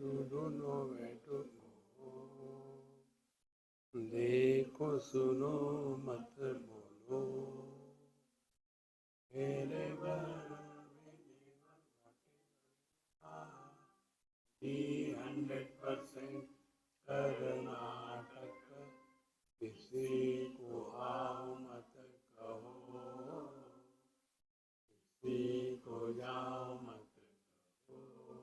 you don't know where to go. देखो सुनो मत बोलो. Wherever we 100% कर्नाटक किसी को आओ मत कहो, किसी को जाओ मत कहो.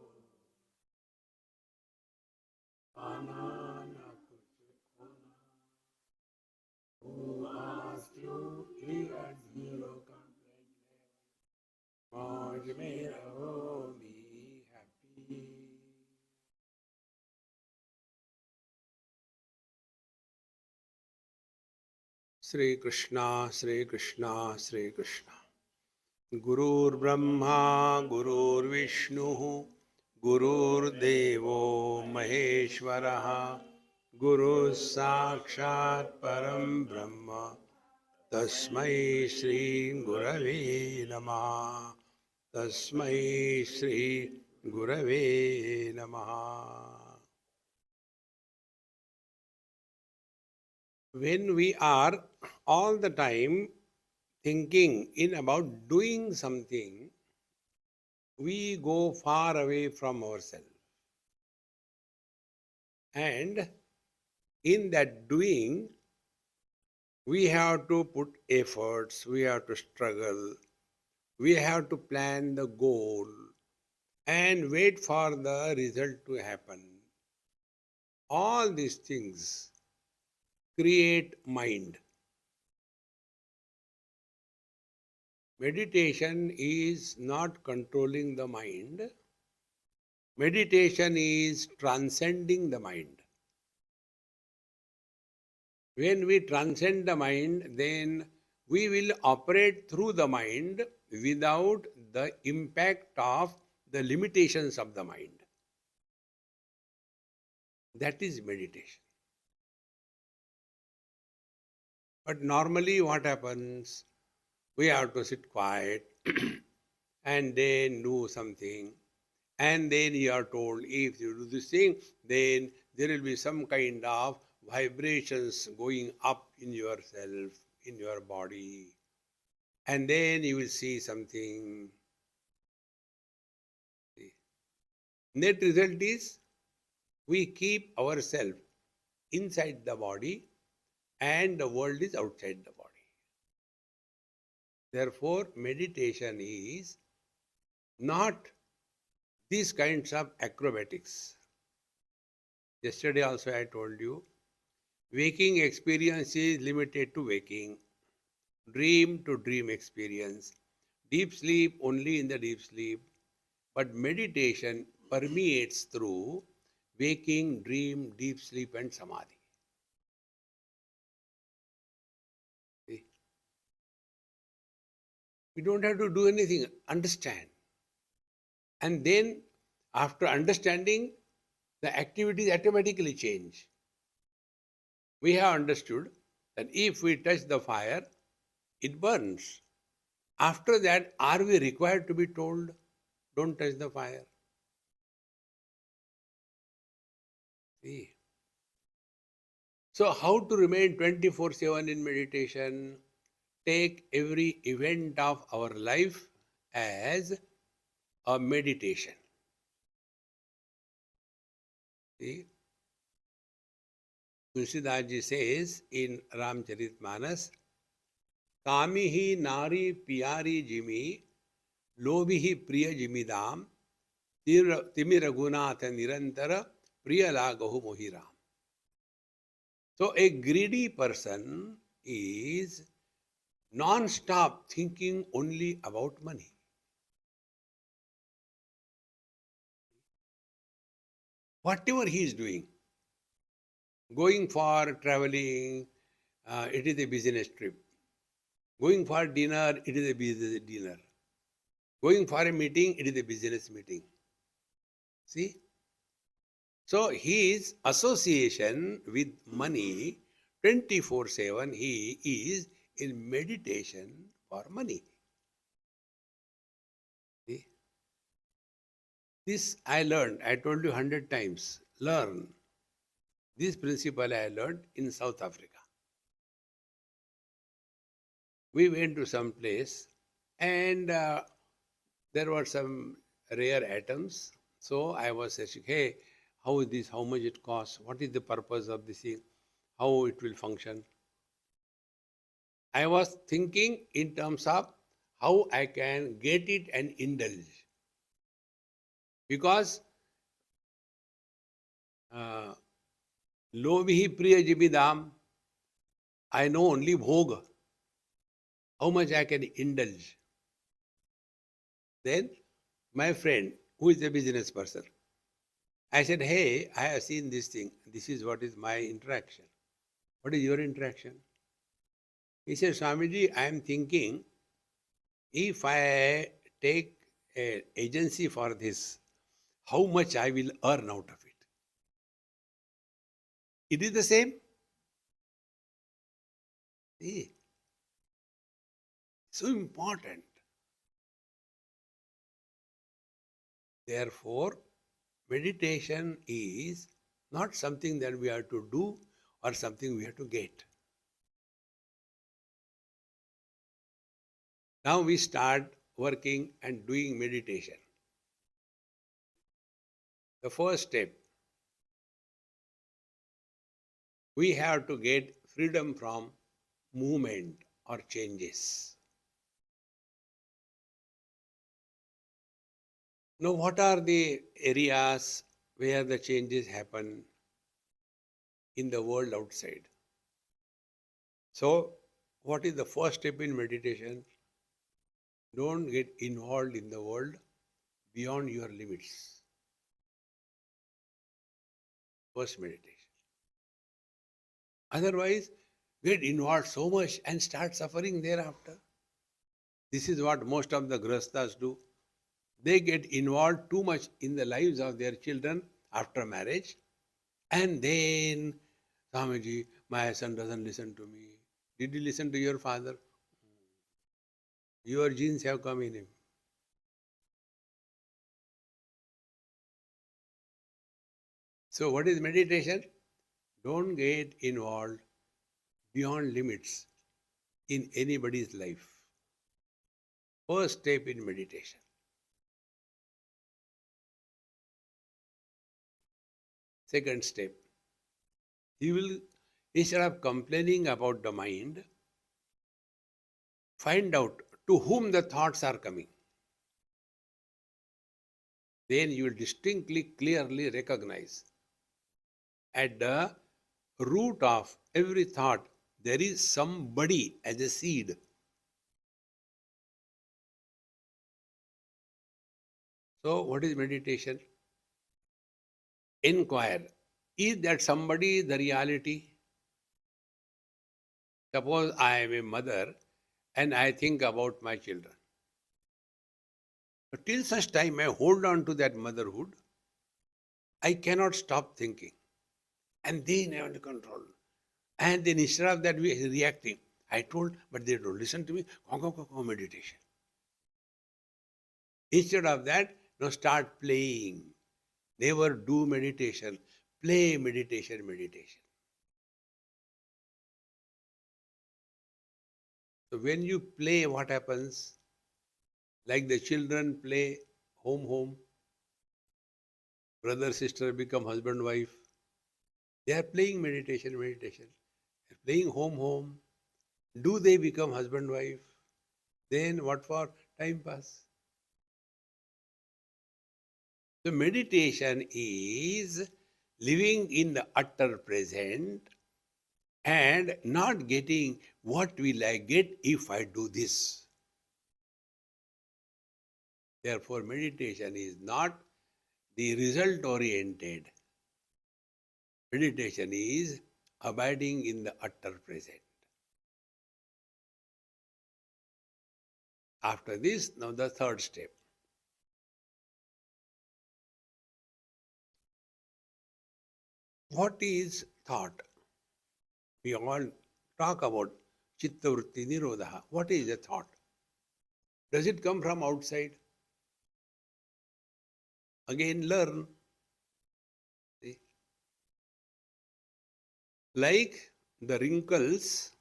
पाना न कुछ खोना. Who asked you here at zero complaint level? मौज में रहो, be happy. Shri Krishna, Shri Krishna, Shri Krishna. Gurur Brahma, Gurur Vishnu, Gurur Devo Maheshwaraha, Guru Sakshat Param Brahma, Tasmai Shri Gurave Namaha, Tasmai Shri Gurave Namaha. When we are all the time thinking in about doing something, we go far away from ourselves. And in that doing, we have to put efforts, we have to struggle, we have to plan the goal and wait for the result to happen. All these things create mind. Meditation is not controlling the mind. Meditation is transcending the mind. When we transcend the mind, then we will operate through the mind without the impact of the limitations of the mind. That is meditation. But normally what happens? We have to sit quiet and then do something. And then you are told, if you do this thing, then there will be some kind of vibrations going up in yourself, in your body. And then you will see something. Net result is, we keep ourselves inside the body and the world is outside the body. Therefore, meditation is not these kinds of acrobatics. Yesterday also I told you, waking experience is limited to waking, dream to dream experience, deep sleep only in the deep sleep, but meditation permeates through waking, dream, deep sleep and samadhi. See? We don't have to do anything, understand. And then after understanding, the activities automatically change. We have understood that if we touch the fire, it burns. After that, are we required to be told, don't touch the fire? See. So how to remain 24/7 in meditation? Take every event of our life as a meditation. See? Tulsidas says in Ramcharitmanas, Kamihi nari piyari jimi, lobihi priya jimidam, timiragunatha nirantara priya lagahu mohiram. So a greedy person is non-stop thinking only about money. Whatever he is doing, going for traveling, it is a business trip. Going for dinner, it is a business dinner. Going for a meeting, it is a business meeting. See? So his association with money 24/7, he is in meditation for money. See? This I learned, I told you 100 times. Learn. This principle I learned in South Africa. We went to some place and there were some rare atoms. So I was asking, hey, how is this? How much it costs? What is the purpose of this thing? How it will function? I was thinking in terms of how I can get it and indulge. Because Lovihi Priya Jibidam, I know only bhog, how much I can indulge. Then my friend, who is a business person, I said, hey, I have seen this thing. This is what is my interaction. What is your interaction? He said, Swamiji, I am thinking if I take an agency for this, how much I will earn out of it. It is the same. See, so important. Therefore, meditation is not something that we have to do or something we have to get. Now we start working and doing meditation. The first step, we have to get freedom from movement or changes. Now, what are the areas where the changes happen in the world outside? So, what is the first step in meditation? Don't get involved in the world beyond your limits. First meditation. Otherwise, get involved so much and start suffering thereafter. This is what most of the grahasthas do. They get involved too much in the lives of their children after marriage, and then, Swamiji, my son doesn't listen to me. Did you listen to your father? Your genes have come in him. So, what is meditation? Don't get involved beyond limits in anybody's life. First step in meditation. Second step, you will, instead of complaining about the mind, find out to whom the thoughts are coming. Then you will distinctly, clearly recognize at the root of every thought, there is somebody as a seed. So, what is meditation? Inquire. Is that somebody the reality? Suppose I am a mother and I think about my children. But till such time I hold on to that motherhood, I cannot stop thinking. And then I have to control. And then instead of that, we are reacting. I told, but they don't listen to me. Meditation. Instead of that, now start playing. Never do meditation. Play meditation. So when you play, what happens? Like the children play home, brother, sister become husband, wife. They are playing meditation. They are playing home. Do they become husband, wife? Then what for? Time pass. So meditation is living in the utter present and not getting what will I get if I do this. Therefore, meditation is not the result oriented. Meditation is abiding in the utter present. After this, now the third step. What is thought? We all talk about chitta vritti nirodha. What is a thought? Does it come from outside? again learn. See? Like the wrinkles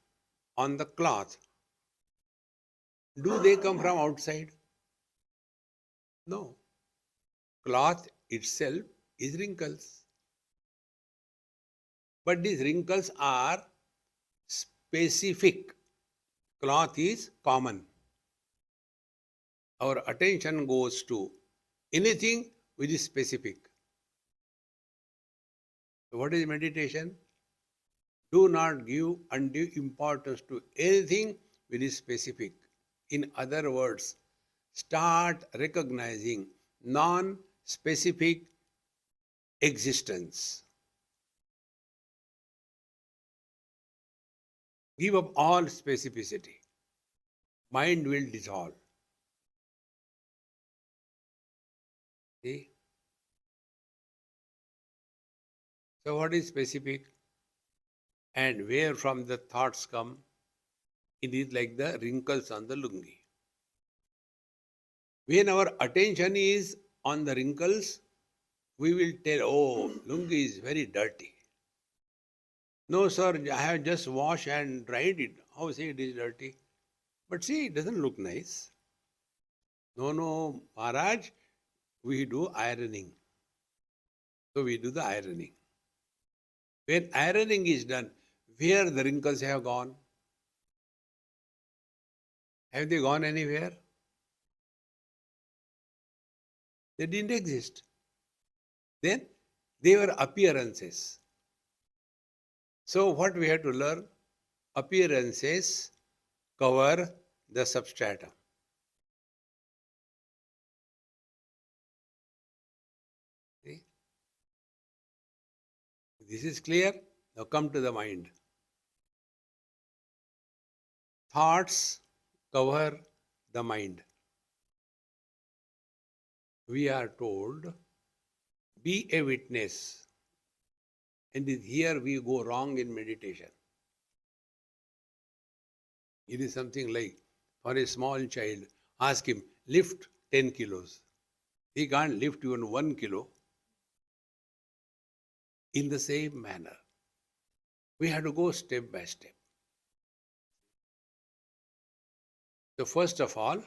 on the cloth, do they come from outside? No. Cloth itself is wrinkles. But these wrinkles are specific. Cloth is common. Our attention goes to anything which is specific. So what is meditation? Do not give undue importance to anything which is specific. In other words, start recognizing non-specific existence. Give up all specificity. Mind will dissolve. See? So what is specific? And where from the thoughts come? It is like the wrinkles on the lungi. When our attention is on the wrinkles, we will tell, oh, lungi is very dirty. No, sir, I have just washed and dried it. How say it is dirty? But see, it doesn't look nice. No, Maharaj, we do ironing. So we do the ironing. When ironing is done, where the wrinkles have gone? Have they gone anywhere? They didn't exist. Then they were appearances. So what we have to learn? Appearances cover the substratum. See? This is clear. Now come to the mind. Thoughts cover the mind. We are told, be a witness. And here we go wrong in meditation. It is something like, for a small child, ask him, lift 10 kilos. He can't lift even 1 kilo. In the same manner, we have to go step by step. So first of all,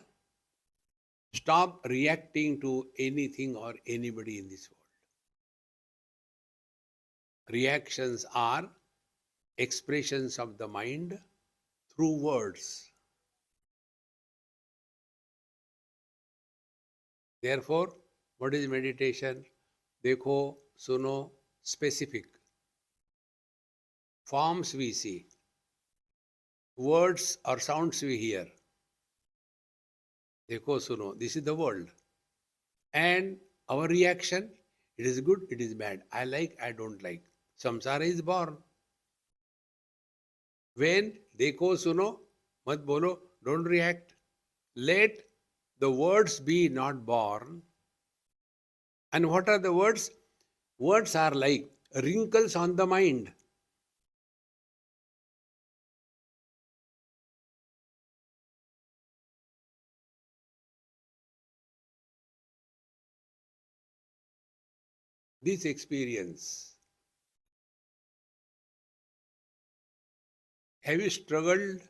stop reacting to anything or anybody in this world. Reactions are expressions of the mind through words. Therefore, what is meditation? Dekho, suno, specific. Forms we see. Words or sounds we hear. Dekho, suno. This is the world. And our reaction, it is good, it is bad. I like, I don't like. Samsara is born. When dekho, suno, mat bolo, don't react. Let the words be not born. And what are the words? Words are like wrinkles on the mind. This experience. Have you struggled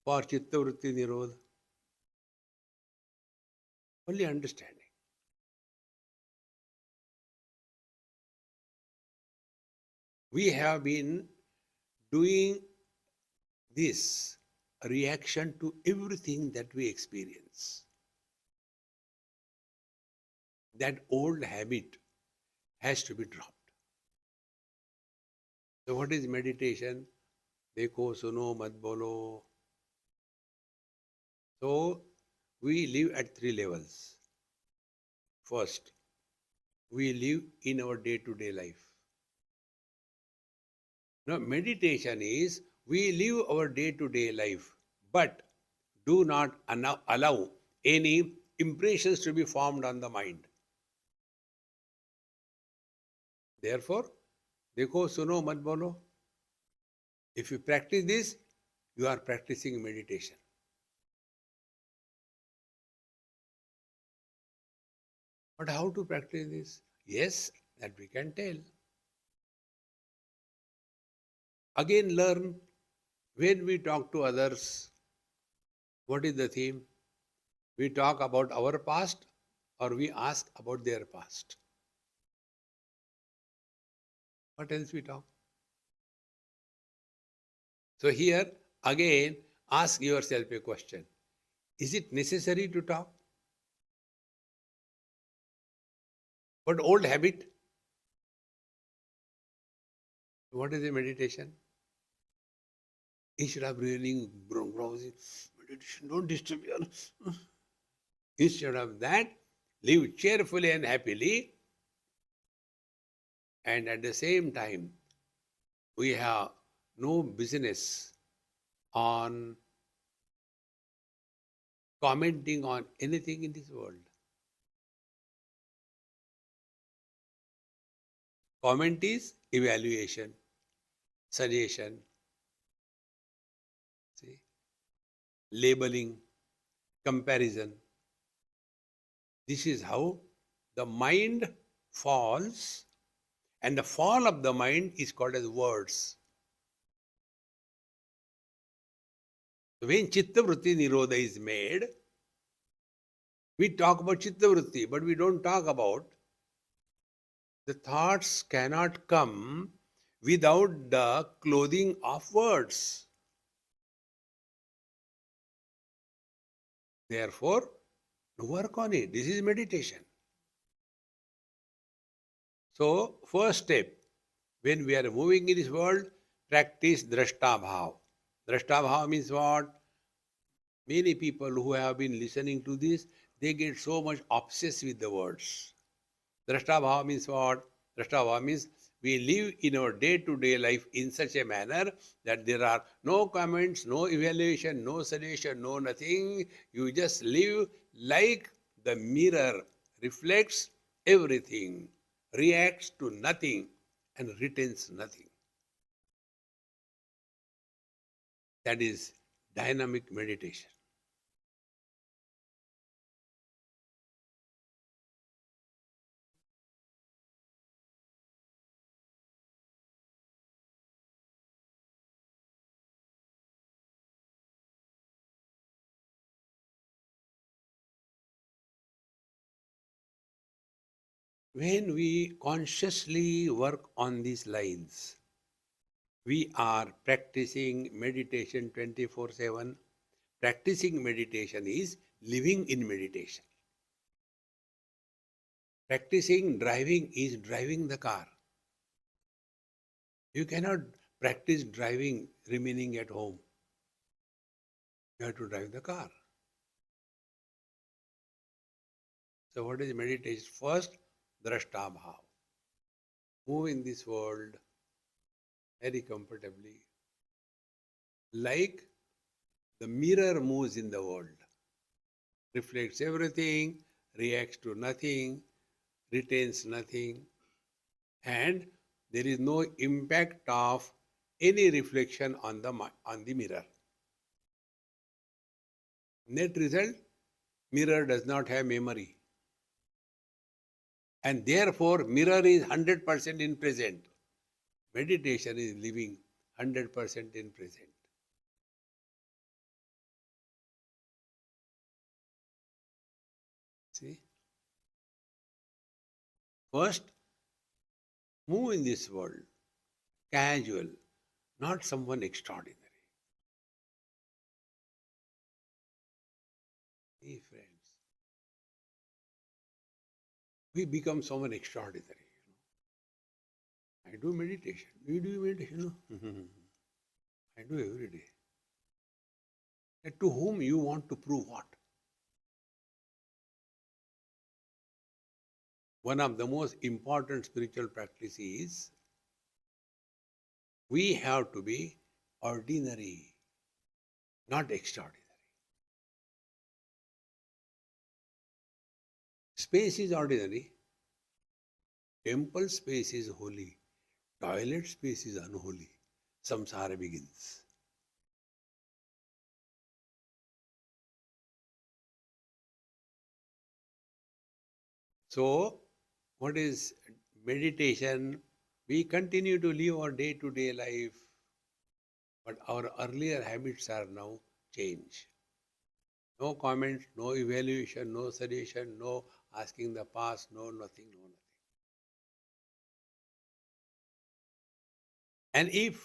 for Chitta Vritti Nirodha? Only understanding. We have been doing this reaction to everything that we experience. That old habit has to be dropped. So what is meditation? Dekho, suno, mat bolo. So we live at 3 levels. First, we live in our day-to-day life. Now, meditation is we live our day-to-day life, but do not allow any impressions to be formed on the mind. Therefore, dekho, suno, mat bolo. If you practice this, you are practicing meditation. But how to practice this? Yes, that we can tell. Again, learn when we talk to others, what is the theme? We talk about our past or we ask about their past. What else we talk? So here, again, ask yourself a question. Is it necessary to talk? But old habit? What is a meditation? Instead of breathing, browsing, meditation, don't disturb your... Instead of that, live cheerfully and happily, and at the same time, we have no business on commenting on anything in this world. Comment is evaluation, suggestion, see, labeling, comparison. This is how the mind falls, and the fall of the mind is called as words. When Chitta Vritti Nirodha is made, we talk about Chitta Vritti, but we don't talk about the thoughts cannot come without the clothing of words. Therefore, work on it. This is meditation. So, first step, when we are moving in this world, practice Drashta Bhav. Drashta Bhav means what? Many people who have been listening to this, they get so much obsessed with the words. Drashta Bhava means what? Drashta Bhava means we live in our day-to-day life in such a manner that there are no comments, no evaluation, no suggestion, no nothing. You just live like the mirror reflects everything, reacts to nothing, and retains nothing. That is dynamic meditation. When we consciously work on these lines, we are practicing meditation 24/7. Practicing meditation is living in meditation. Practicing driving is driving the car. You cannot practice driving remaining at home. You have to drive the car. So what is meditation? First, drashta bhav. Move in this world very comfortably. Like the mirror moves in the world. Reflects everything, reacts to nothing, retains nothing, and there is no impact of any reflection on the mirror. Net result, mirror does not have memory. And therefore, mirror is 100% in present. Meditation is living 100% in present. See? First, move in this world, casual, not someone extraordinary. Hey friends, we become someone extraordinary. I do meditation. You do meditation? No? I do every day. And to whom you want to prove what? One of the most important spiritual practices is we have to be ordinary, not extraordinary. Space is ordinary. Temple space is holy. Toilet space is unholy. Samsara begins. So, what is meditation? We continue to live our day-to-day life, but our earlier habits are now changed. No comments, no evaluation, no suggestion, no asking the past, no nothing, no nothing. And if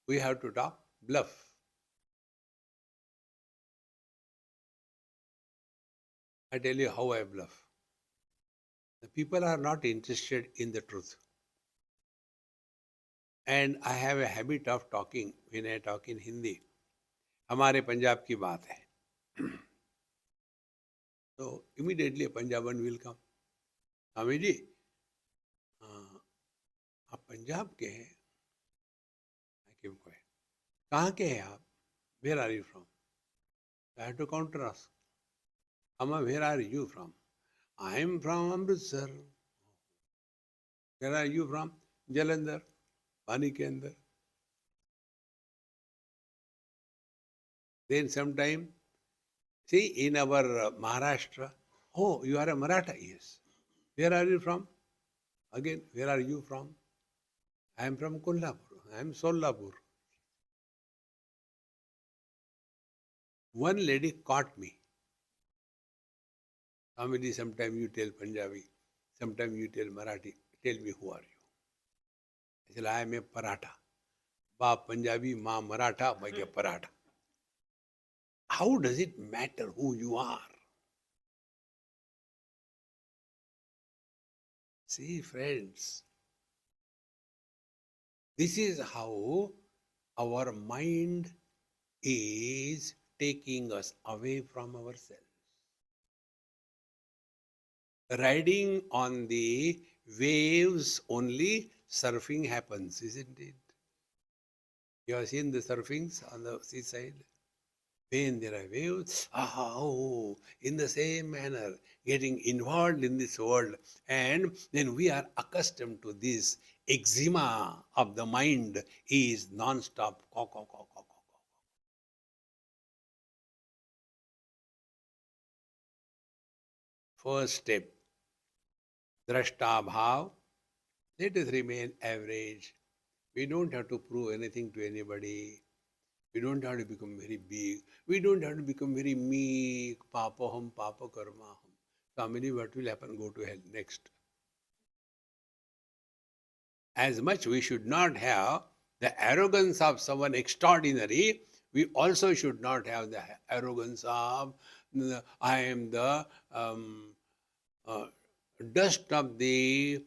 we have to talk, bluff. I tell you how I bluff. The people are not interested in the truth. And I have a habit of talking, when I talk in Hindi, हमारे पंजाब की बात है. So immediately a Punjaban will come. Swami ji, आप पंजाब के हैं? I keep quiet. कहाँ के हैं आप? Where are you from? I have to counter ask. Amma, where are you from? I am from Amritsar. Where are you from? Jalandhar, पानी के अंदर. Then sometime, see, in our Maharashtra, oh, you are a Maratha? Yes. Where are you from? Again, where are you from? I am from Kolhapur. I am Solapur. One lady caught me. Somebody, sometime you tell Punjabi, sometime you tell Marathi. Tell me, who are you? I said, I am a Paratha. Baap Punjabi, Ma Maratha, I a Paratha. How does it matter who you are? See, friends, this is how our mind is taking us away from ourselves. Riding on the waves only, surfing happens, isn't it? You have seen the surfings on the seaside? When there are waves, in the same manner, getting involved in this world. And then we are accustomed to this. Eczema of the mind is non-stop. First step, drashta bhav. Let us remain average. We don't have to prove anything to anybody. We don't have to become very big. We don't have to become very meek. Papaham, papa karmaham. Swamini, what will happen? Go to hell. Next. As much we should not have the arrogance of someone extraordinary, we also should not have the arrogance of I am the dust of the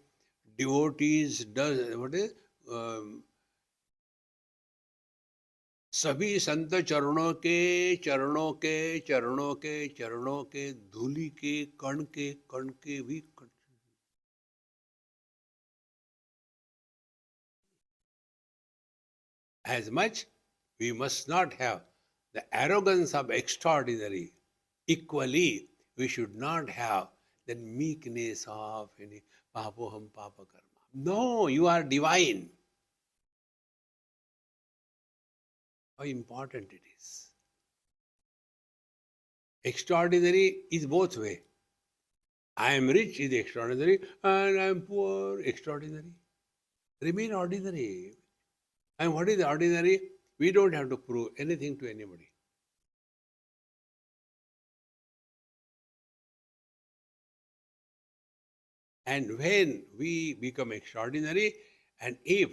devotees, dust, what is सभी संत चरणों के चरणों के चरणों के चरणों के धूलि के कण के भी as much we must not have the arrogance of extraordinary. Equally, we should not have the meekness of any papoham papa karma. No, you are divine. How important it is. Extraordinary is both way. I am rich is extraordinary and I am poor, extraordinary. Remain ordinary. And what is ordinary? We don't have to prove anything to anybody. And when we become extraordinary, and if,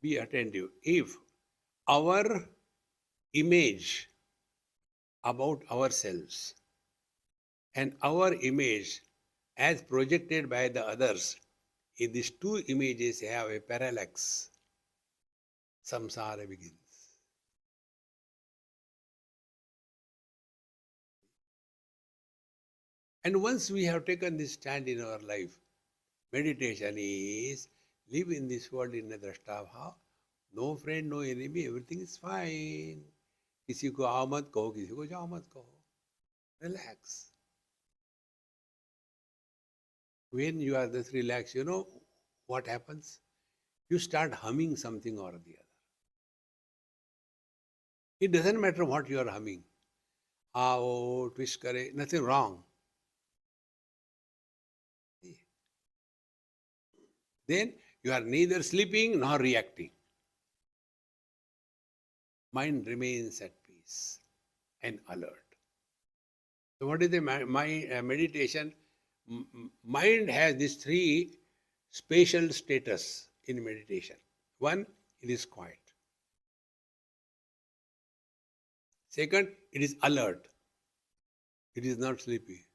be attentive, if our image about ourselves and our image as projected by the others, if these two images have a parallax, samsara begins. And once we have taken this stand in our life, meditation is live in this world in a drashtabha. No friend, no enemy, everything is fine. किसी को आओ मत कहो, किसी को जाओ मत कहो. Relax. When you are this relaxed, you know what happens? You start humming something or the other. It doesn't matter what you are humming. Aao, twist kare, nothing wrong. then you are neither sleeping nor reacting. Mind remains at peace and alert. So what is the meditation? Mind has these three spatial status in meditation. One, it is quiet. Second, it is alert. It is not sleepy.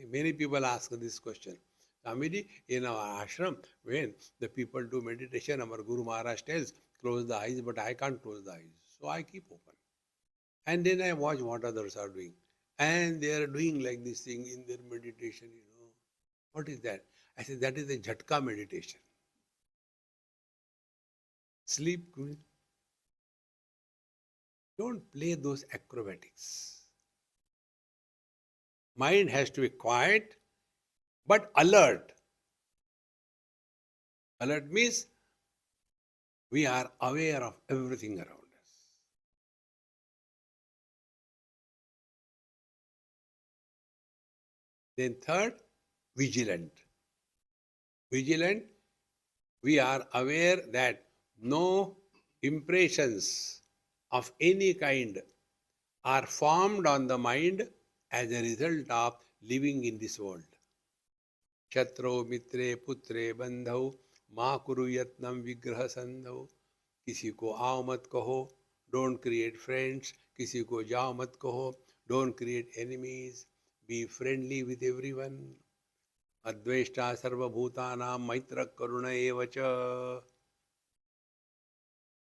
Many people ask this question. Swamiji, in our ashram, when the people do meditation, our Guru Maharaj tells, close the eyes, but I can't close the eyes. So I keep open. And then I watch what others are doing. And they are doing like this thing in their meditation, What is that? I said, that is a jhatka meditation. Sleep. Don't play those acrobatics. Mind has to be quiet, but alert. Alert means we are aware of everything around us. Then third, vigilant. Vigilant, we are aware that no impressions of any kind are formed on the mind as a result of living in this world. Kshatro, mitre, putre, bandhav, ma kuru yatnam vigraha sandhav. किसी को आओ मत कहो, don't create friends. किसी को जाओ मत कहो, don't create enemies. Be friendly with everyone. Adveshta sarvabhutanam maitra karuna eva cha.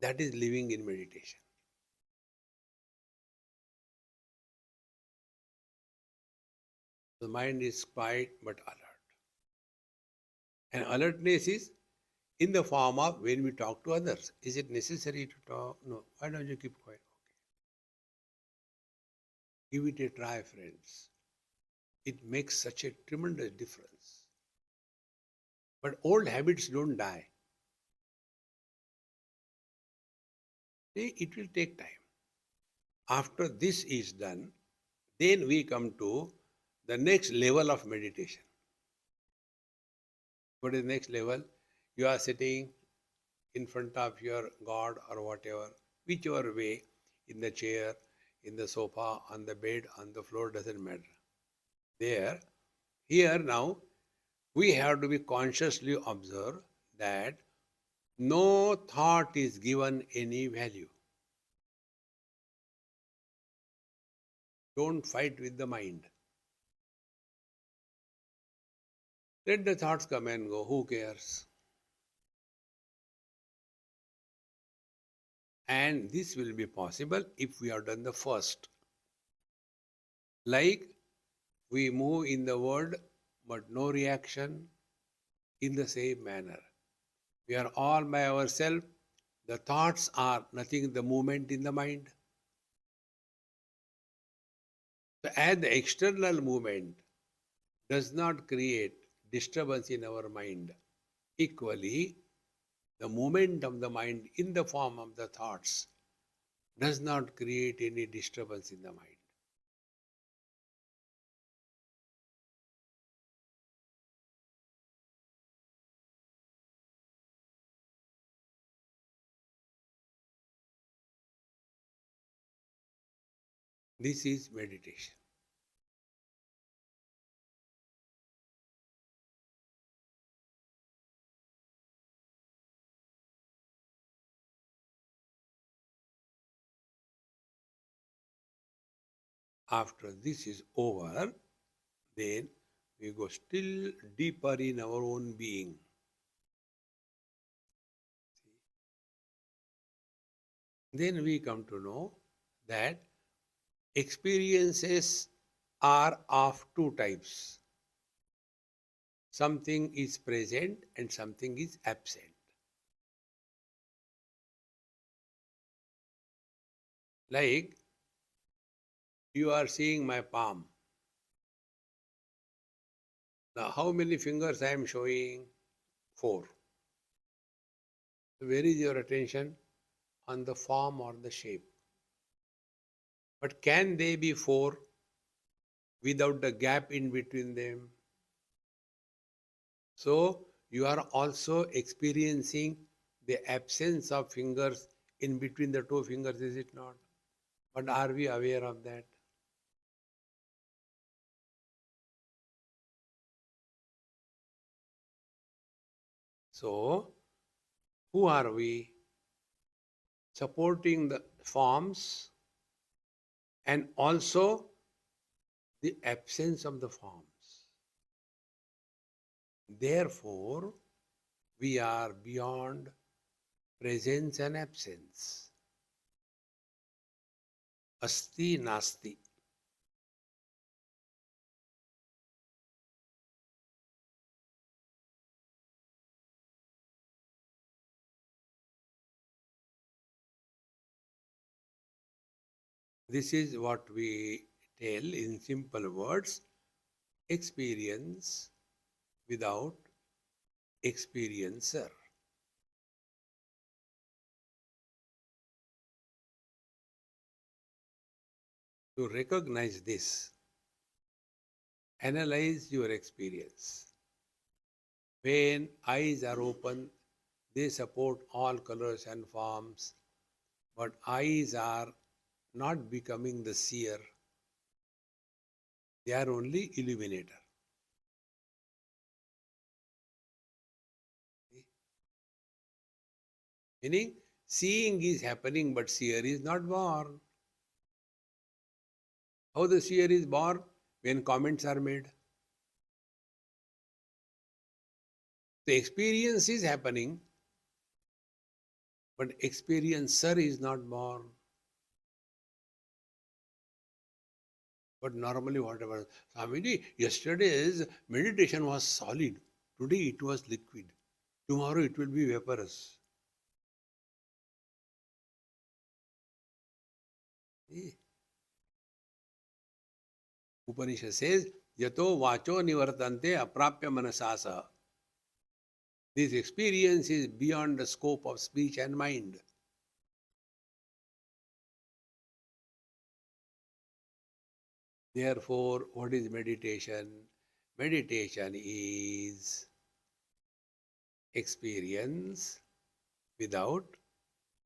That is living in meditation. The mind is quiet but alert. And alertness is in the form of when we talk to others. Is it necessary to talk? No. Why don't you keep quiet? Okay. Give it a try, friends. It makes such a tremendous difference. But old habits don't die. It will take time. After this is done, then we come to the next level of meditation. What is the next level? You are sitting in front of your God or whatever, whichever way, in the chair, in the sofa, on the bed, on the floor, doesn't matter. Here now, we have to be consciously observe that no thought is given any value. Don't fight with the mind. Let the thoughts come and go. Who cares? And this will be possible if we have done the first. Like we move in the world but no reaction, in the same manner. We are all by ourselves. The thoughts are nothing, the movement in the mind. So as the external movement does not create disturbance in our mind, equally, the movement of the mind in the form of the thoughts does not create any disturbance in the mind. This is meditation. After this is over, then we go still deeper in our own being. Then we come to know that experiences are of two types. Something is present and something is absent. Like you are seeing my palm. Now how many fingers I am showing? 4. Where is your attention? On the form or the shape. But can they be 4 without the gap in between them? So you are also experiencing the absence of fingers in between the two fingers, is it not? But are we aware of that? So, who are we? Supporting the forms and also the absence of the forms. Therefore, we are beyond presence and absence. Asti nasti. This is what we tell in simple words: experience without experiencer. To recognize this, analyze your experience. When eyes are open, they support all colors and forms, but eyes are not becoming the seer, they are only illuminator. Meaning, seeing is happening, but seer is not born. How the seer is born? When comments are made. The experience is happening, but experiencer is not born. But normally, whatever, Swamiji, yesterday's meditation was solid. Today it was liquid. Tomorrow it will be vaporous. See? Upanishad says, Yato vacho nivartante aprapya manasasa. This experience is beyond the scope of speech and mind. Therefore, what is meditation? Meditation is experience without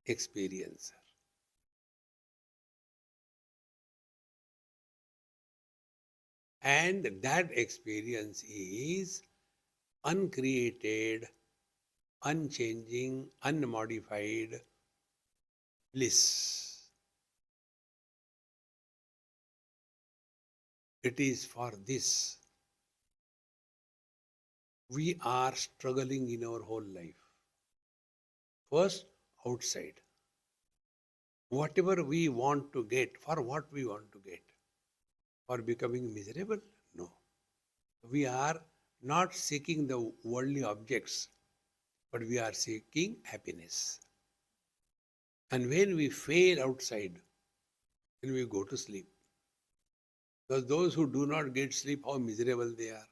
experiencer. And that experience is uncreated, unchanging, unmodified bliss. It is for this we are struggling in our whole life. First, outside. Whatever we want to get, for what we want to get? For becoming miserable? No. We are not seeking the worldly objects, but we are seeking happiness. And when we fail outside, then we go to sleep. Because those who do not get sleep, how miserable they are.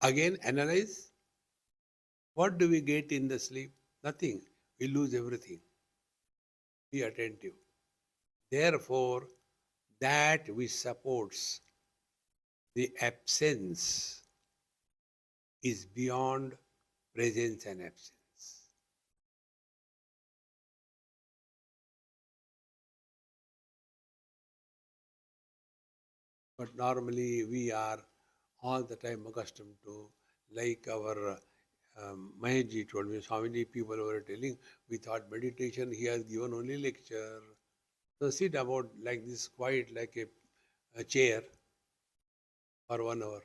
Again, analyze. What do we get in the sleep? Nothing. We lose everything. Be attentive. Therefore, that which supports the absence is beyond presence and absence. But normally we are all the time accustomed to, like our Maheshji told me, Swamiji, people were telling, we thought meditation, he has given only lecture. So sit about like this, quiet like a chair for 1 hour.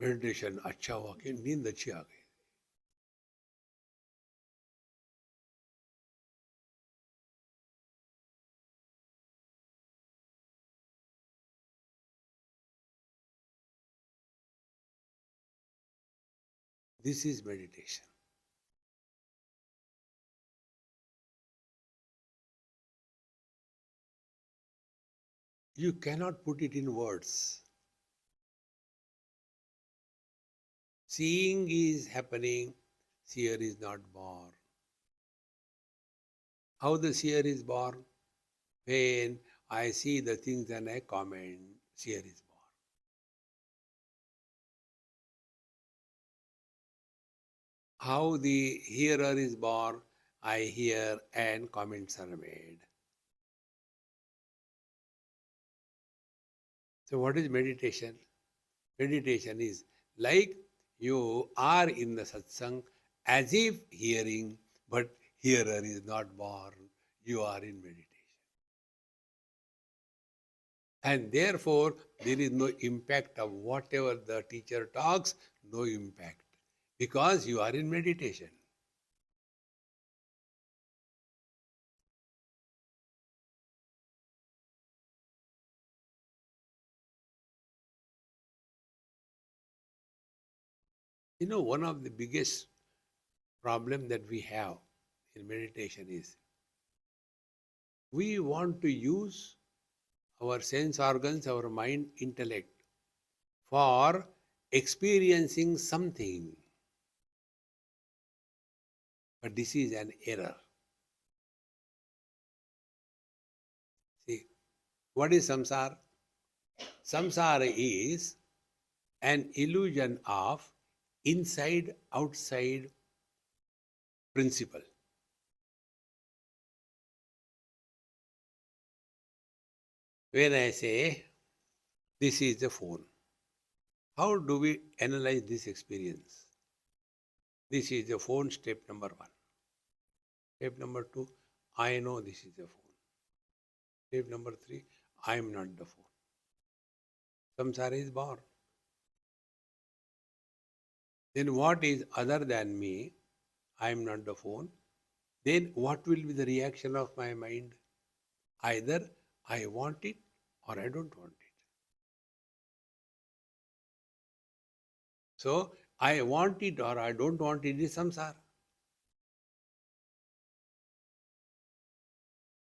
Meditation, अच्छा हुआ कि नींद अच्छी आ गई. This is meditation. You cannot put it in words. Seeing is happening, seer is not born. How the seer is born? When I see the things and I comment, seer is born. how the hearer is born, I hear and comments are made. So what is meditation? Meditation is like you are in the satsang as if hearing, but hearer is not born. You are in meditation. And therefore, there is no impact of whatever the teacher talks, no impact. Because you are in meditation. You know, one of the biggest problem that we have in meditation is we want to use our sense organs, our mind, intellect for experiencing something. But this is an error. See, what is samsara? Samsara is an illusion of inside outside principle. When I say this is the phone, how do we analyze this experience? This is the phone, step number 1. Step number 2, I know this is the phone. Step number 3, I am not the phone. Samsara is born. Then what is other than me? I am not the phone. Then what will be the reaction of my mind? Either I want it or I don't want it. So I want it or I don't want it is samsara.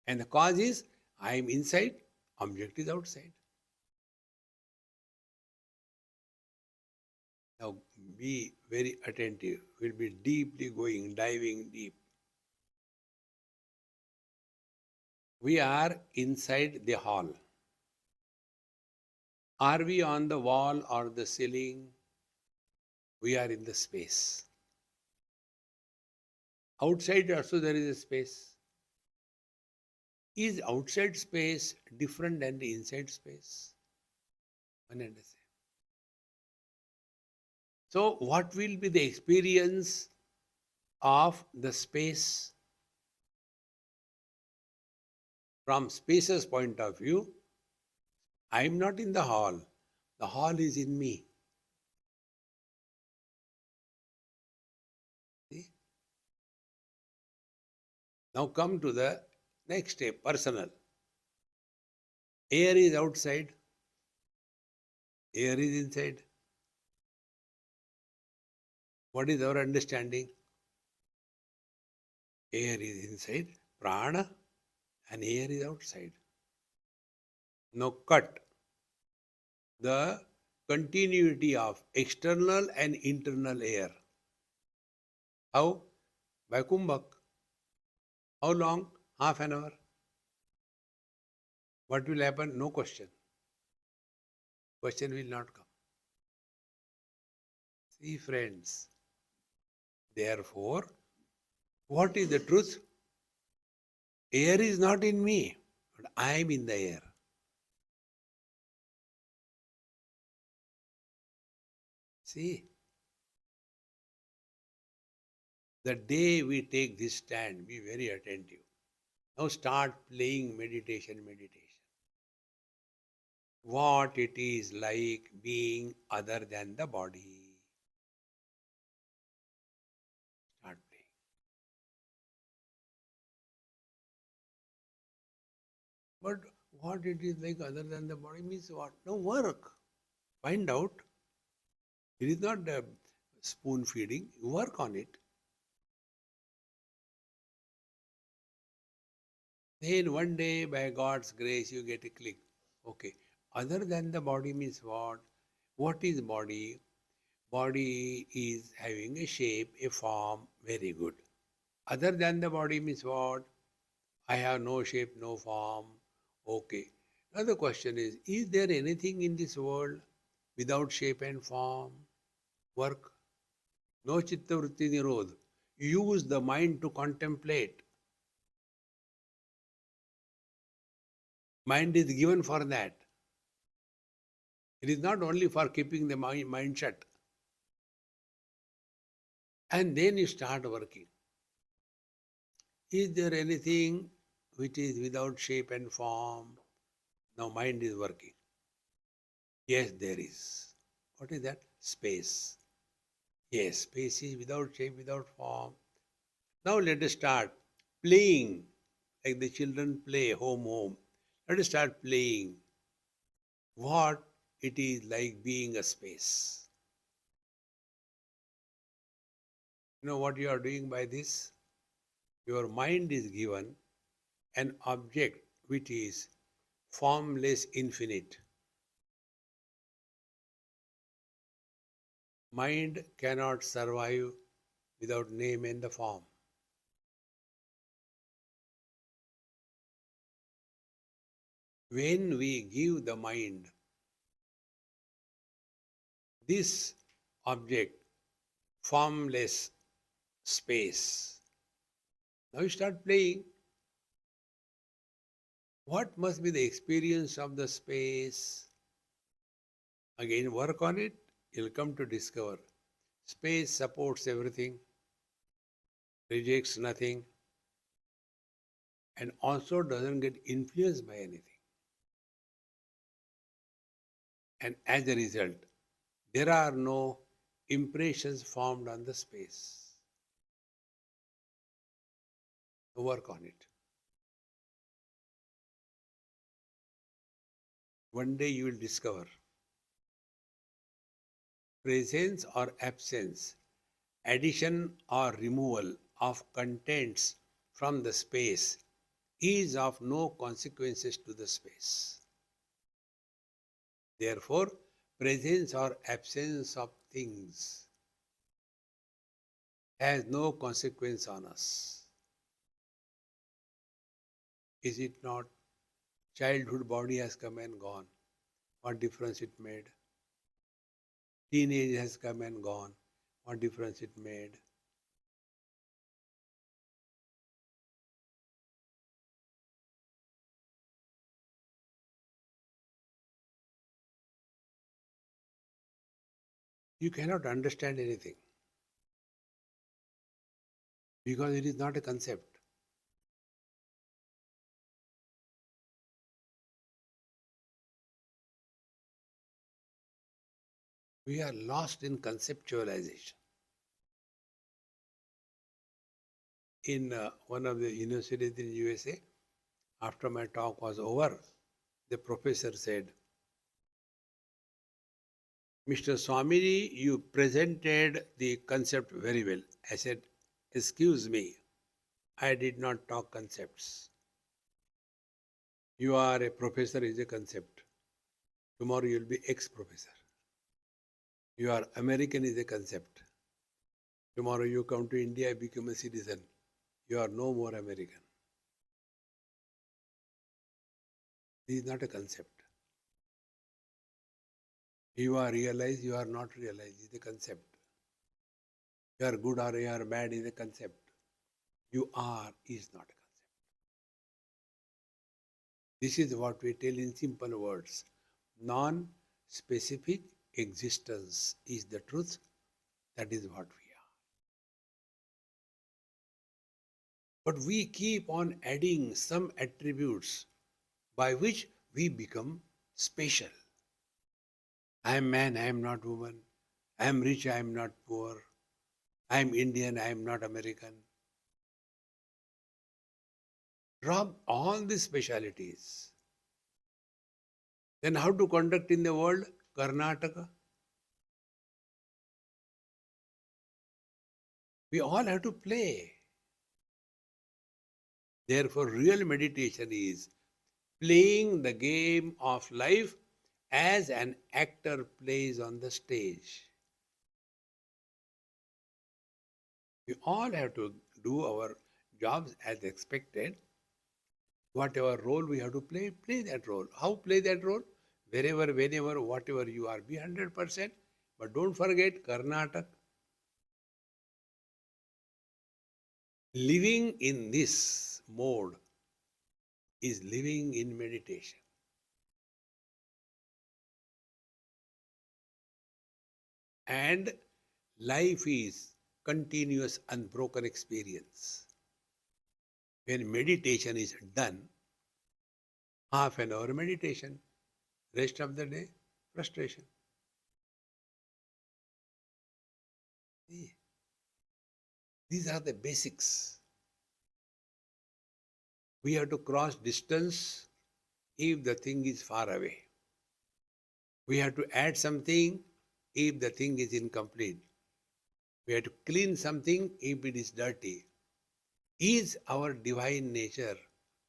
And the cause is I am inside, object is outside. Now be very attentive. We'll be deeply going, diving deep. We are inside the hall. Are we on the wall or the ceiling? We are in the space. Outside also there is a space. Is outside space different than the inside space? One understand. So what will be the experience of the space? From space's point of view, I am not in the hall. The hall is in me. See? Now come to the next step, personal. Air is outside. Air is inside. What is our understanding? Air is inside, prana, and air is outside. Now cut the continuity of external and internal air. How? By kumbhak. How long? Half an hour. What will happen? No question. Question will not come. See, friends. Therefore, what is the truth? Air is not in me, but I am in the air. See, the day we take this stand, be very attentive. Now start playing meditation. What it is like being other than the body. Start playing. But what it is like other than the body means what? No work. Find out. It is not spoon feeding. Work on it. Then one day, by God's grace, you get a click. Okay. Other than the body means what? What is body? Body is having a shape, a form. Very good. Other than the body means what? I have no shape, no form. Okay. Now the question is there anything in this world without shape and form? Work. No chitta vritti nirodh. Use the mind to contemplate. Mind is given for that. It is not only for keeping the mind shut. And then you start working. Is there anything which is without shape and form? Now mind is working. Yes, there is. What is that? Space. Yes, space is without shape, without form. Now let us start playing like the children play home. Let us start playing what it is like being a space. You know what you are doing by this? Your mind is given an object which is formless infinite. Mind cannot survive without name and the form. When we give the mind this object, formless space, now you start playing. What must be the experience of the space? Again, work on it, you'll come to discover. Space supports everything, rejects nothing, and also doesn't get influenced by anything. And as a result, there are no impressions formed on the space. Work on it. One day you will discover presence or absence, addition or removal of contents from the space is of no consequences to the space. Therefore, presence or absence of things has no consequence on us. Is it not? Childhood body has come and gone. What difference it made? Teenage has come and gone. What difference it made? You cannot understand anything because it is not a concept. We are lost in conceptualization. In one of the universities in USA, after my talk was over, the professor said, Mr. Swami, you presented the concept very well. I said, excuse me, I did not talk concepts. You are a professor is a concept. Tomorrow you will be ex-professor. You are American is a concept. Tomorrow you come to India, become a citizen. You are no more American. This is not a concept. You are realized, you are not realized, is a concept. You are good or you are bad is a concept. You are is not a concept. This is what we tell in simple words. Non-specific existence is the truth. That is what we are. But we keep on adding some attributes by which we become special. I am man, I am not woman. I am rich, I am not poor. I am Indian, I am not American. Drop all these specialities. Then how to conduct in the world? Karnataka. We all have to play. Therefore, real meditation is playing the game of life as an actor plays on the stage. We all have to do our jobs as expected. Whatever role we have to play, play that role. How play that role? Wherever, whenever, whatever you are, be 100%. But don't forget Karnataka. living in this mode is living in meditation. And life is continuous, unbroken experience. When meditation is done, half an hour meditation, rest of the day, frustration. These are the basics. We have to cross distance if the thing is far away. We have to add something if the thing is incomplete. We have to clean something if it is dirty. Is our divine nature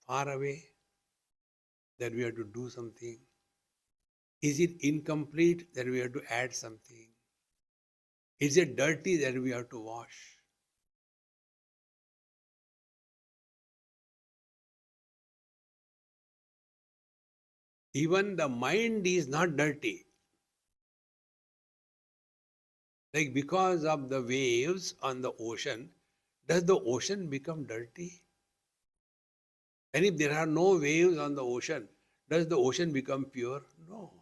far away that we have to do something? Is it incomplete that we have to add something? Is it dirty that we have to wash? Even the mind is not dirty. Like because of the waves on the ocean, does the ocean become dirty? And if there are no waves on the ocean, does the ocean become pure? No.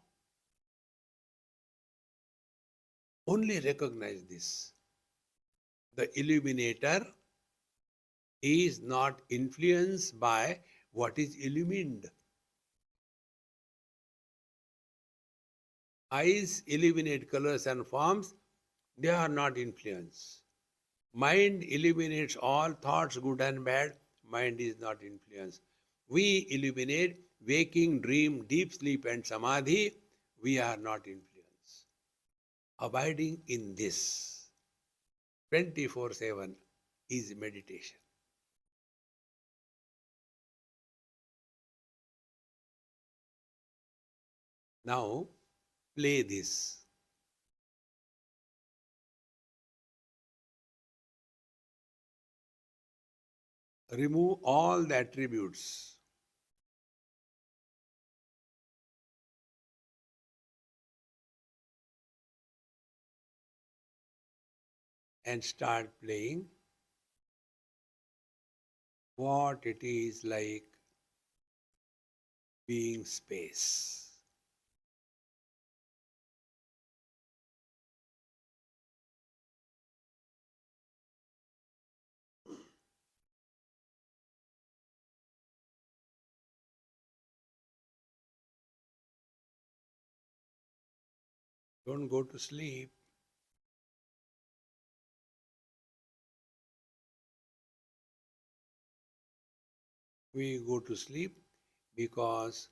Only recognize this. The illuminator is not influenced by what is illumined. Eyes illuminate colors and forms, they are not influenced. Mind illuminates all thoughts, good and bad, mind is not influenced. We illuminate waking, dream, deep sleep and samadhi, we are not influenced. Abiding in this 24/7 is meditation. Now, play this. Remove all the attributes. And start playing what it is like being space. Don't go to sleep. We go to sleep because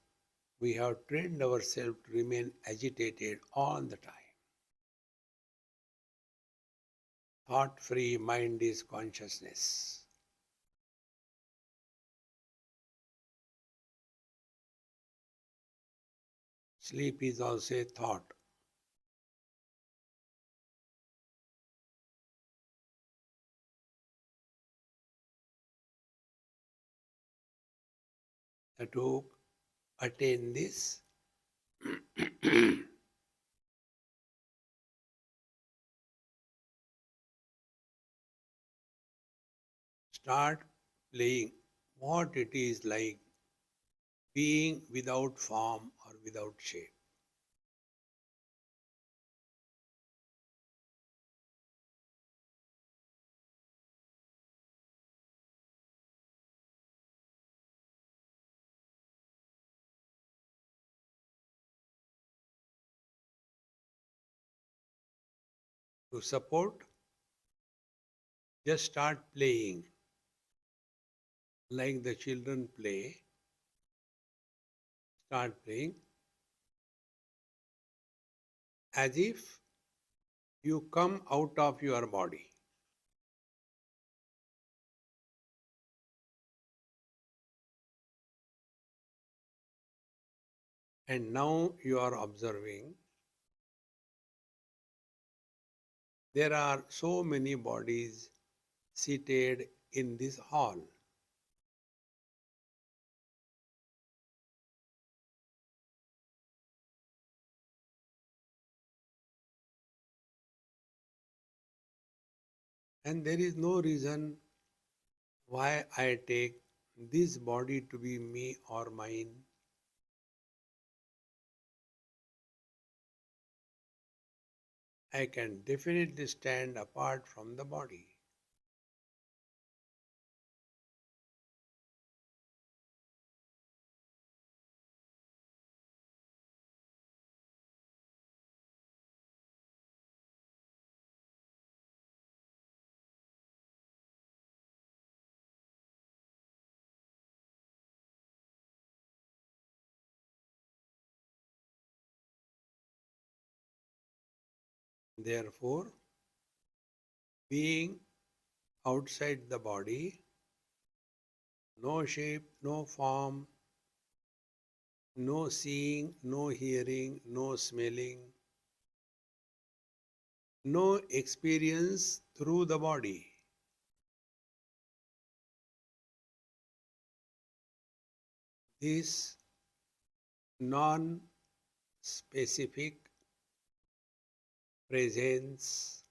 we have trained ourselves to remain agitated all the time. Thought-free mind is consciousness. Sleep is also a thought. To attain this, start playing what it is like being without form or without shape. To support, just start playing like the children play. Start playing as if you come out of your body. And now you are observing there are so many bodies seated in this hall. And there is no reason why I take this body to be me or mine. I can definitely stand apart from the body. Therefore, being outside the body, no shape, no form, no seeing, no hearing, no smelling, no experience through the body. This non-specific presence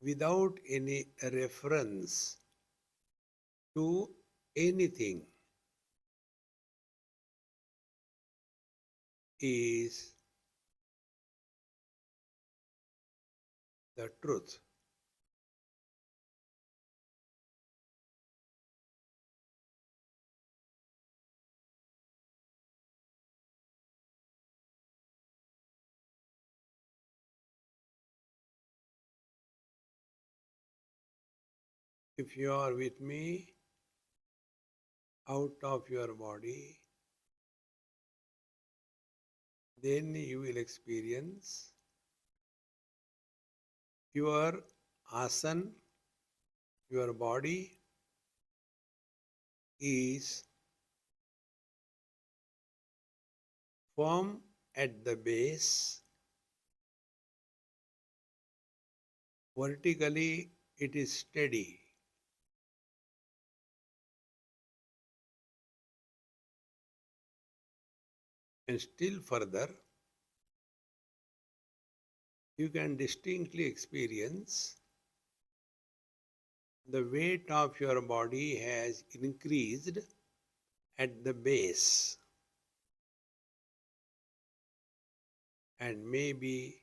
without any reference to anything is the truth. If you are with me out of your body, then you will experience your asana, your body is firm at the base. Vertically, it is steady. And still further, you can distinctly experience the weight of your body has increased at the base, and maybe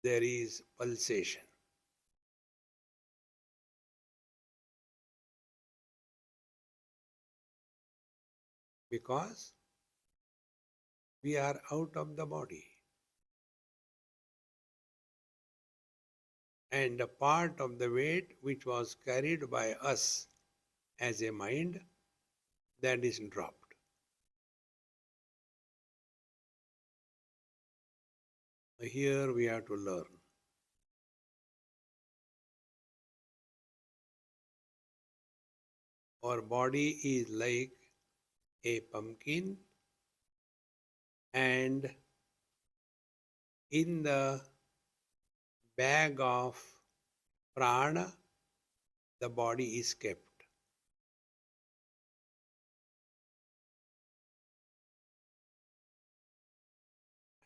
there is pulsation. Because we are out of the body. And a part of the weight which was carried by us as a mind, that is dropped. Here we have to learn. Our body is like a pumpkin, and in the bag of prana, the body is kept.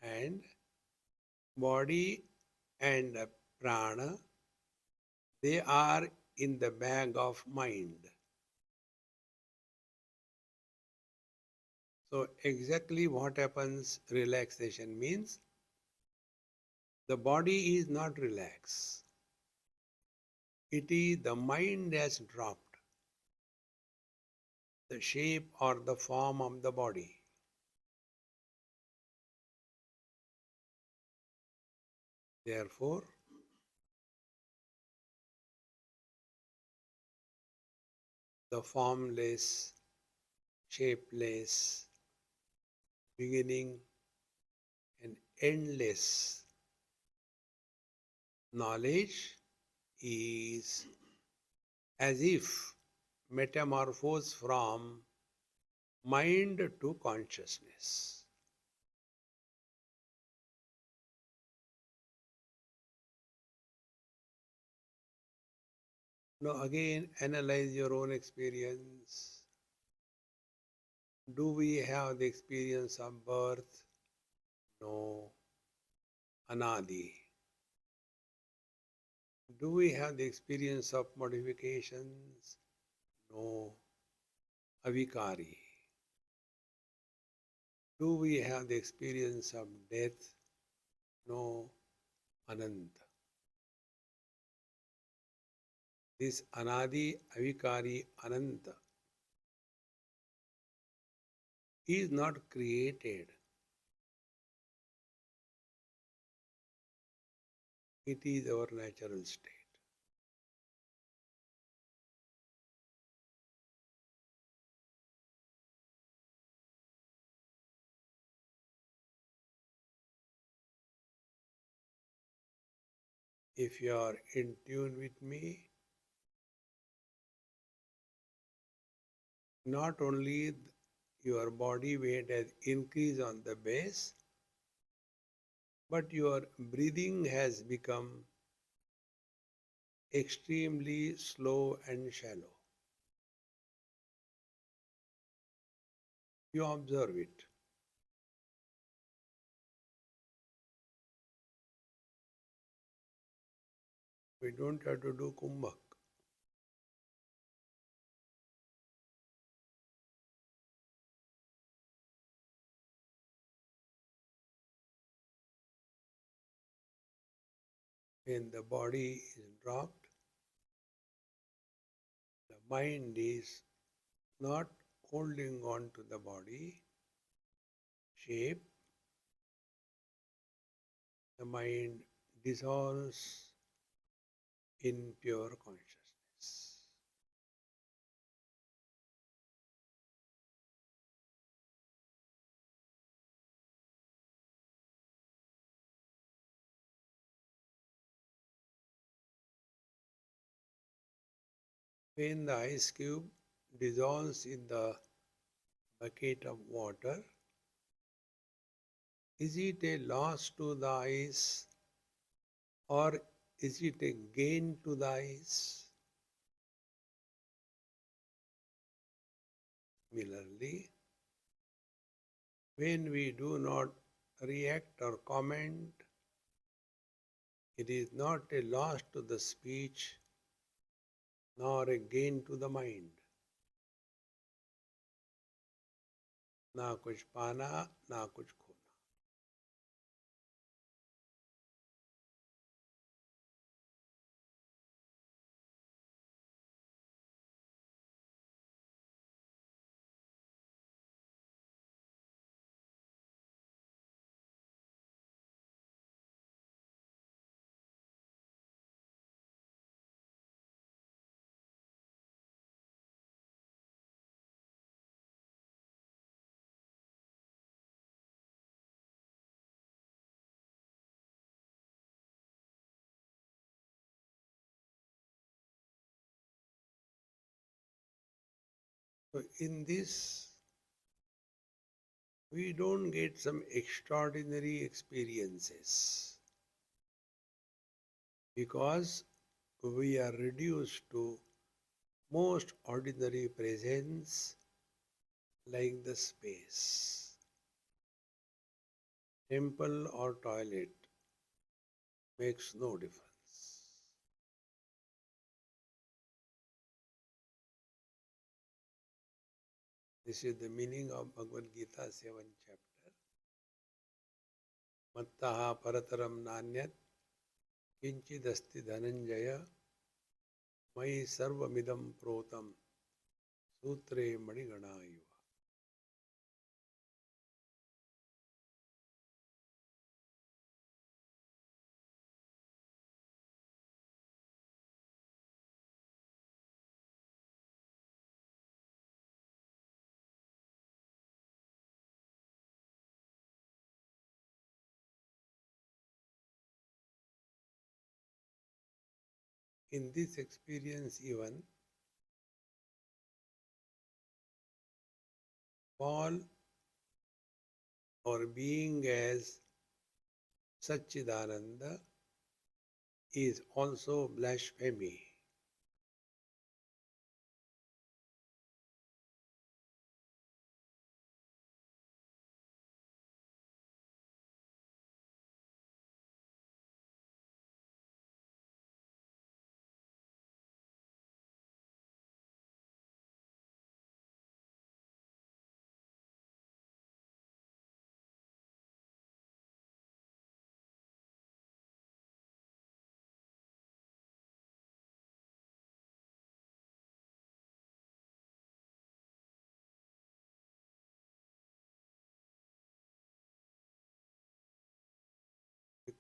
And body and prana, they are in the bag of mind. So exactly what happens, relaxation means the body is not relaxed. It is the mind has dropped the shape or the form of the body. Therefore, the formless, shapeless, beginning and endless knowledge is as if metamorphosed from mind to consciousness. Now again, analyze your own experience. Do we have the experience of birth? No. Anadi. Do we have the experience of modifications? No. Avikari. Do we have the experience of death? No. Ananta. This Anadi, Avikari, Ananta is not created. It is our natural state. If you are in tune with me, not only your body weight has increased on the base, but your breathing has become extremely slow and shallow. You observe it. We don't have to do kumbhak. When the body is dropped, the mind is not holding on to the body shape. The mind dissolves in pure consciousness. When the ice cube dissolves in the bucket of water, is it a loss to the ice or is it a gain to the ice? Similarly, when we do not react or comment, it is not a loss to the speech nor a gain to the mind. ना कुछ पाना ना कुछ खोना. So in this, we don't get some extraordinary experiences because we are reduced to most ordinary presence like the space. Temple or toilet makes no difference. This is the meaning of Bhagavad Gita 7th chapter. Mattaha parataram nanyat kinchidasti dhananjaya mai sarvamidam protam sutre maniganayu. In this experience even, Paul or being as Satchidananda is also blasphemy.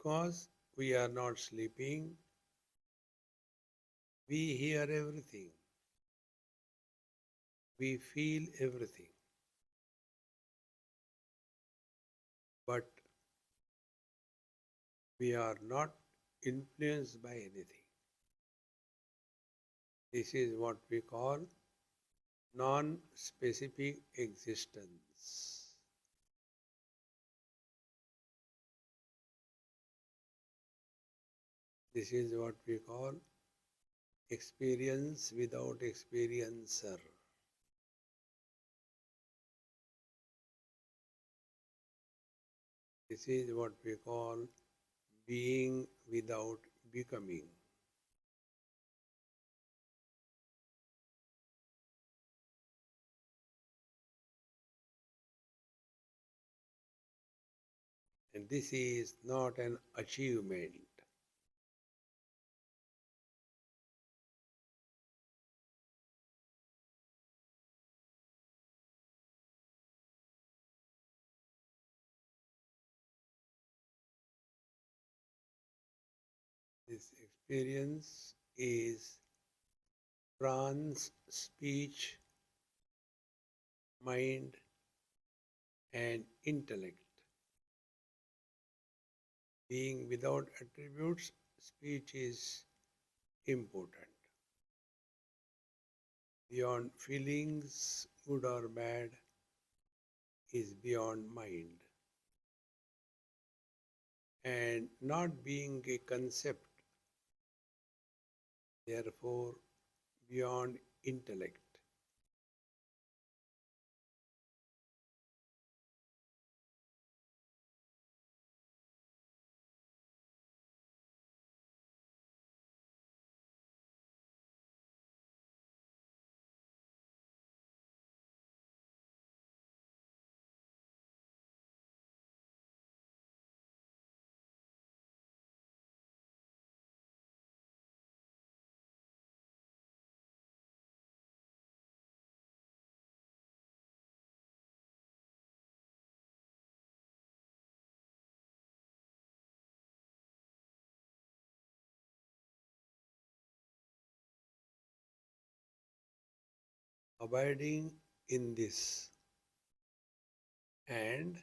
because we are not sleeping, we hear everything, we feel everything, but we are not influenced by anything. This is what we call non-specific existence. This is what we call experience without experiencer. This is what we call being without becoming. And this is not an achievement. This experience is prans, speech, mind, and intellect. Being without attributes, speech is important. Beyond feelings, good or bad, is beyond mind. And not being a concept, therefore beyond intellect. Abiding in this and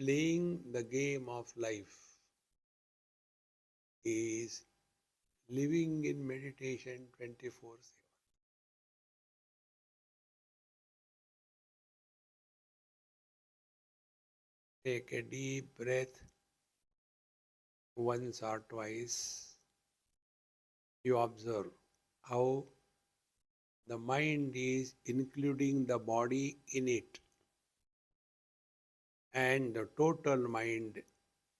playing the game of life is living in meditation 24/7. Take a deep breath once or twice. You observe how the mind is including the body in it, and the total mind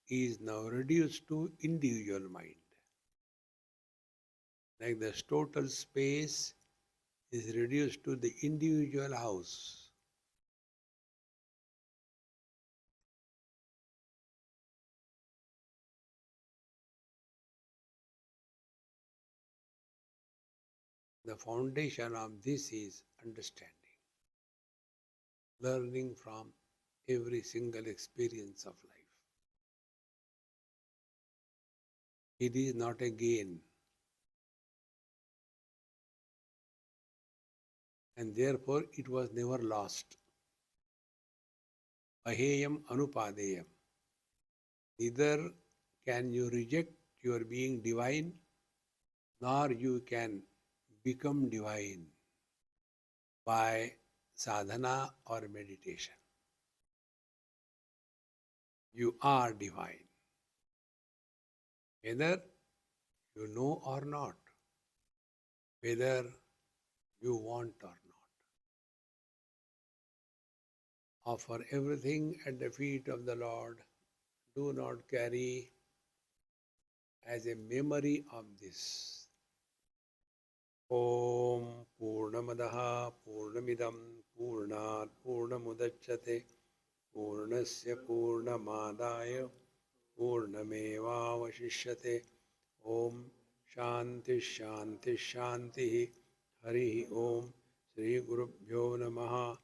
is now reduced to individual mind. Like the total space is reduced to the individual house. The foundation of this is understanding, learning from every single experience of life. It is not a gain, and therefore it was never lost. Aheyam anupadeyam. Neither can you reject your being divine, nor you can become divine by sadhana or meditation. You are divine, whether you know or not, whether you want or not. Offer everything at the feet of the Lord. Do not carry as a memory of this. Om Purnamadaha Purnamidam Purnat Purnamudachyate Purnasya Purnamadaya Purnamevavashishyate. Om Shanti Shanti Shanti. Hari Om. Sri Gurubhyo Namaha.